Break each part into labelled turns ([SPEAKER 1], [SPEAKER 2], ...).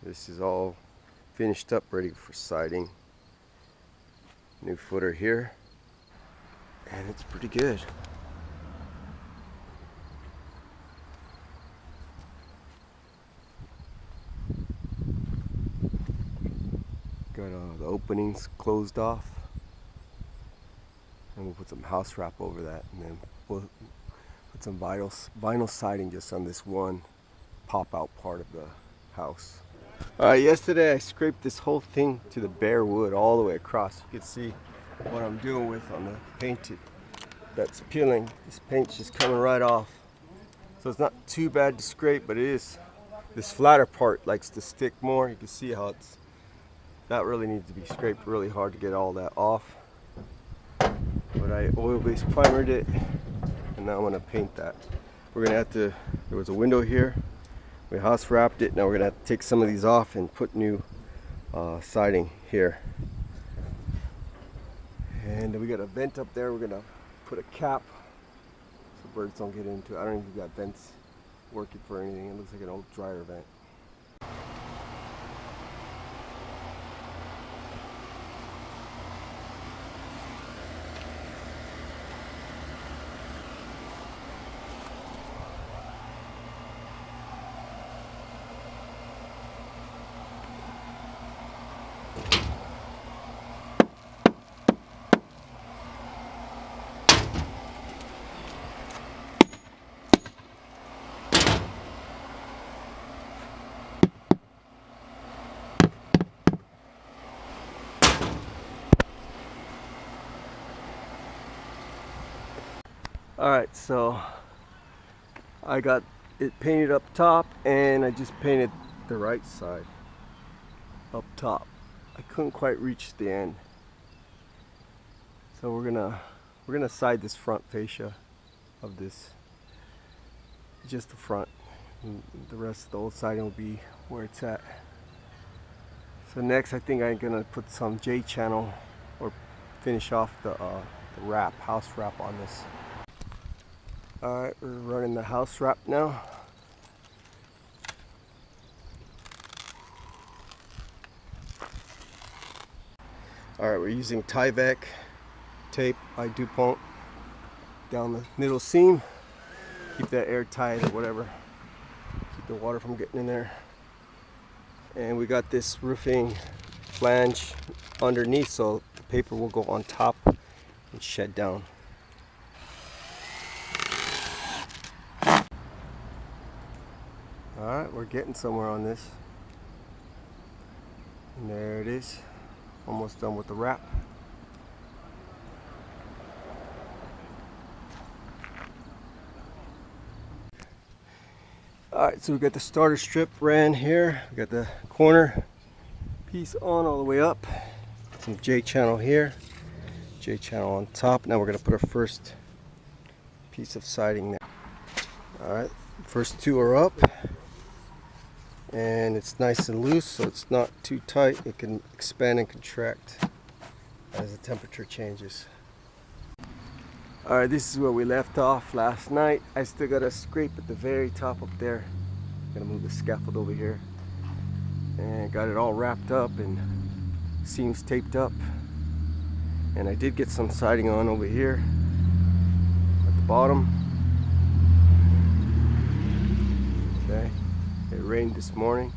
[SPEAKER 1] This is all finished up, ready for siding. New footer here, and it's pretty good. Got the openings closed off, and we'll put some house wrap over that, and then we'll put some vinyl siding just on this one pop out part of the house. Alright, yesterday I scraped this whole thing to the bare wood all the way across. You can see what I'm doing with on the painted that's peeling. This paint's just coming right off. So it's not too bad to scrape, but it is. This flatter part likes to stick more. You can see how that really needs to be scraped really hard to get all that off. But I oil-based primered it, and now I'm gonna paint that. We're gonna have to, there was a window here. We house wrapped it. Now we're gonna have to take some of these off and put new siding here. And we got a vent up there. We're gonna put a cap so birds don't get into it. I don't even got vents working for anything. It looks like an old dryer vent. Alright, so I got it painted up top, and I just painted the right side up top. I couldn't quite reach the end. So we're gonna side this front fascia of this, just the front. And the rest of the old siding will be where it's at. So next I think I'm gonna put some J-channel or finish off the wrap, house wrap on this. Alright, we're running the house wrap now. Alright, we're using Tyvek tape by DuPont down the middle seam. Keep that airtight or whatever. Keep the water from getting in there. And we got this roofing flange underneath, so the paper will go on top and shed down. Alright, we're getting somewhere on this. And there it is. Almost done with the wrap. Alright, so we got the starter strip ran here. We got the corner piece on all the way up. Some J-channel here. J-channel on top. Now we're going to put our first piece of siding there. Alright, first two are up. And it's nice and loose, so it's not too tight. It can expand and contract as the temperature changes. Alright, this is where we left off last night. I still got a scrape at the very top up there. Gonna move the scaffold over here. And got it all wrapped up and seams taped up. And I did get some siding on over here at the bottom. Okay. It rained this morning,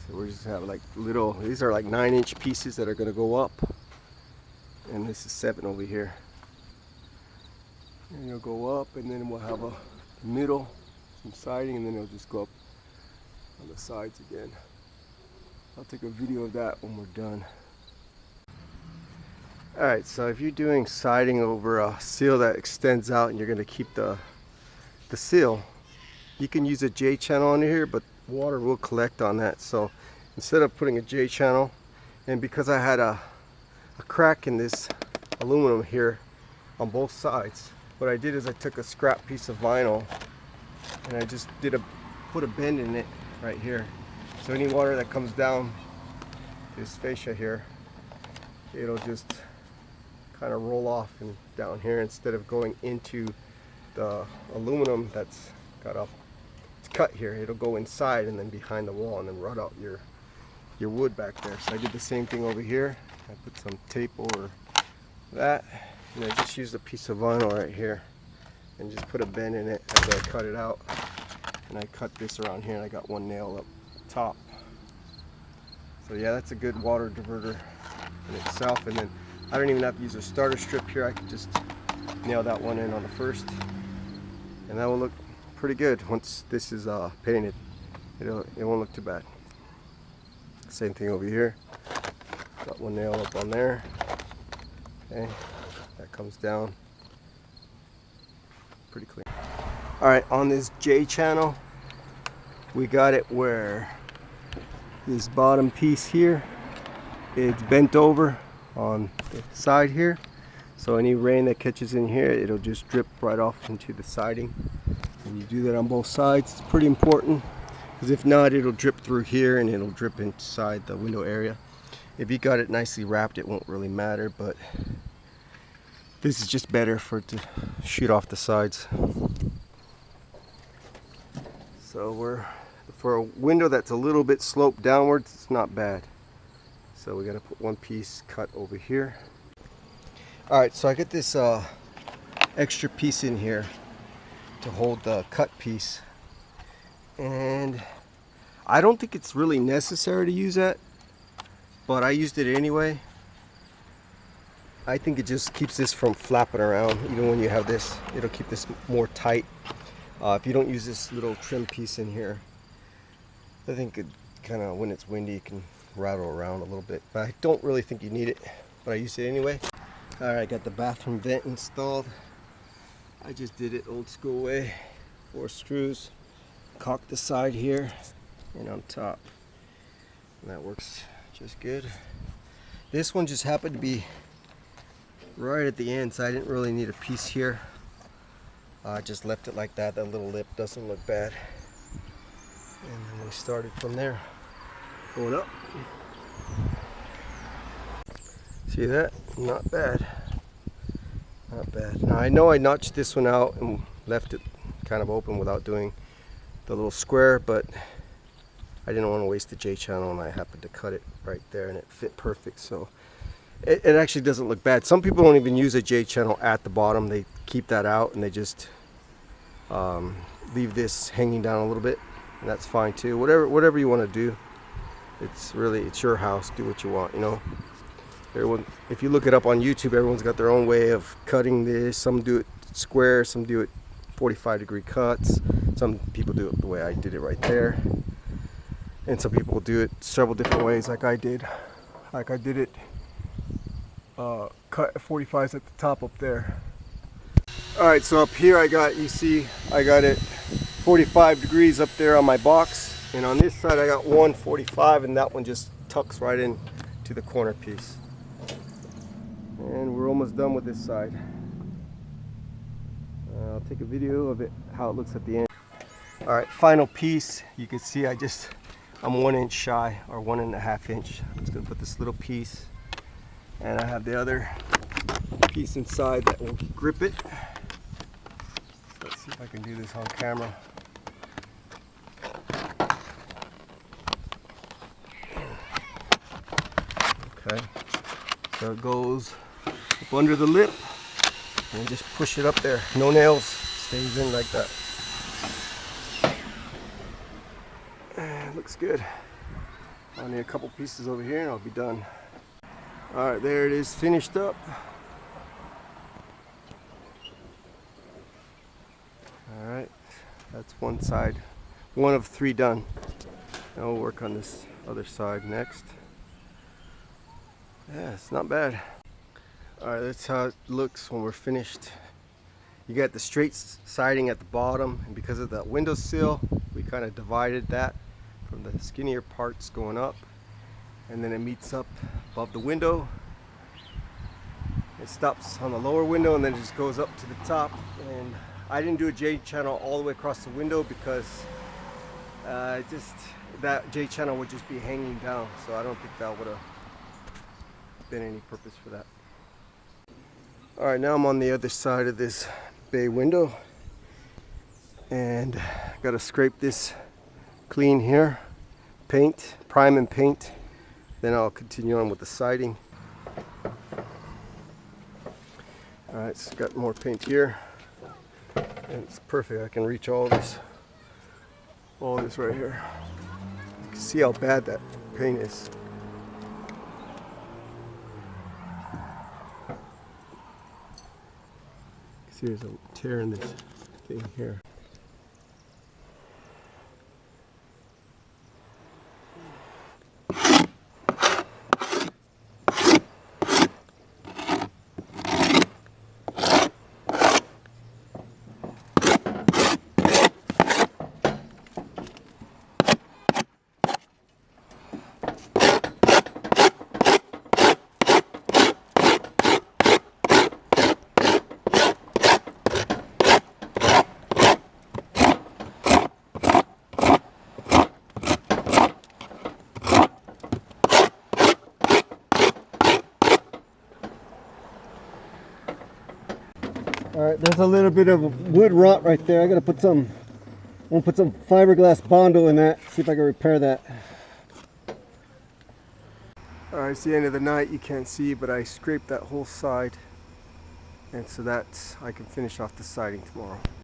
[SPEAKER 1] so we're just having like little, these are like 9-inch pieces that are going to go up, and this is 7 over here, and it'll go up, and then we'll have a middle, some siding, and then it'll just go up on the sides again. I'll take a video of that when we're done. Alright, so if you're doing siding over a seal that extends out and you're going to keep the seal, you can use a J-channel on here, but water will collect on that. So instead of putting a J-channel, and because I had a crack in this aluminum here on both sides, what I did is I took a scrap piece of vinyl and I just put a bend in it right here. So any water that comes down this fascia here, it'll just kind of roll off and down here instead of going into the aluminum that's got a cut here, it'll go inside and then behind the wall and then rot out your wood back there. So I did the same thing over here. I put some tape over that, and I just used a piece of vinyl right here and just put a bend in it after I cut it out. And I cut this around here and I got one nail up top. So yeah, that's a good water diverter in itself. And then I don't even have to use a starter strip here. I can just nail that one in on the first, and that will look pretty good once this is painted. It won't look too bad. Same thing over here. Got one nail up on there. Okay, that comes down pretty clean. All right, on this J channel, we got it where this bottom piece here, it's bent over on the side here. So any rain that catches in here, it'll just drip right off into the siding. And you do that on both sides. It's pretty important, because if not, it'll drip through here and it'll drip inside the window area. If you got it nicely wrapped, it won't really matter, but this is just better for it to shoot off the sides. So for a window that's a little bit sloped downwards, it's not bad. So we got to put one piece cut over here. All right, so I get this extra piece in here to hold the cut piece, and I don't think it's really necessary to use that, but I used it anyway. I think it just keeps this from flapping around. Even when you have this, it'll keep this more tight. If you don't use this little trim piece in here, I think it kind of, when it's windy, it can rattle around a little bit, but I don't really think you need it, but I used it anyway. All right, got the bathroom vent installed. I just did it old school way. 4 screws, caulk the side here and on top, and that works just good. This one just happened to be right at the end, so I didn't really need a piece here. I just left it like that. That little lip doesn't look bad, and then we started from there, going up. See that? Not bad. Not bad. Now I know I notched this one out and left it kind of open without doing the little square, but I didn't want to waste the J channel, and I happened to cut it right there and it fit perfect. So it actually doesn't look bad. Some people don't even use a J channel at the bottom. They keep that out and they just leave this hanging down a little bit, and that's fine too. Whatever you want to do. It's your house. Do what you want, you know. Everyone, if you look it up on YouTube, everyone's got their own way of cutting this. Some do it square, some do it 45-degree cuts. Some people do it the way I did it right there, and some people do it several different ways, like I did. Like I did it cut 45s at the top up there. All right, so up here I got it 45 degrees up there on my box, and on this side I got 145, and that one just tucks right in to the corner piece. And we're almost done with this side. I'll take a video of it, how it looks at the end. All right, final piece. You can see I'm 1 inch shy, or 1.5 inch. I'm just gonna put this little piece, and I have the other piece inside that will grip it. So let's see if I can do this on camera. Okay, so it goes up under the lip and just push it up there. No nails, stays in like that. And looks good. I'll need a couple pieces over here and I'll be done. All right, there it is, finished up. All right, that's one side, 1 of 3 done. Now we'll work on this other side next. Yeah, it's not bad. Alright, that's how it looks when we're finished. You got the straight siding at the bottom, and because of that windowsill, we kind of divided that from the skinnier parts going up, and then it meets up above the window. It stops on the lower window and then it just goes up to the top. And I didn't do a J channel all the way across the window because that J channel would just be hanging down, so I don't think that would have been any purpose for that. Alright, now I'm on the other side of this bay window and Got to scrape this clean here, paint, prime and paint. Then I'll continue on with the siding. Alright, so got more paint here. And it's perfect. I can reach all this right here. You can see how bad that paint is. See, there's a tear in this thing here. Alright, there's a little bit of wood rot right there. I gotta put some, I'm gonna put some fiberglass Bondo in that, see if I can repair that. Alright, it's the end of the night, you can't see, but I scraped that whole side. And so that I can finish off the siding tomorrow.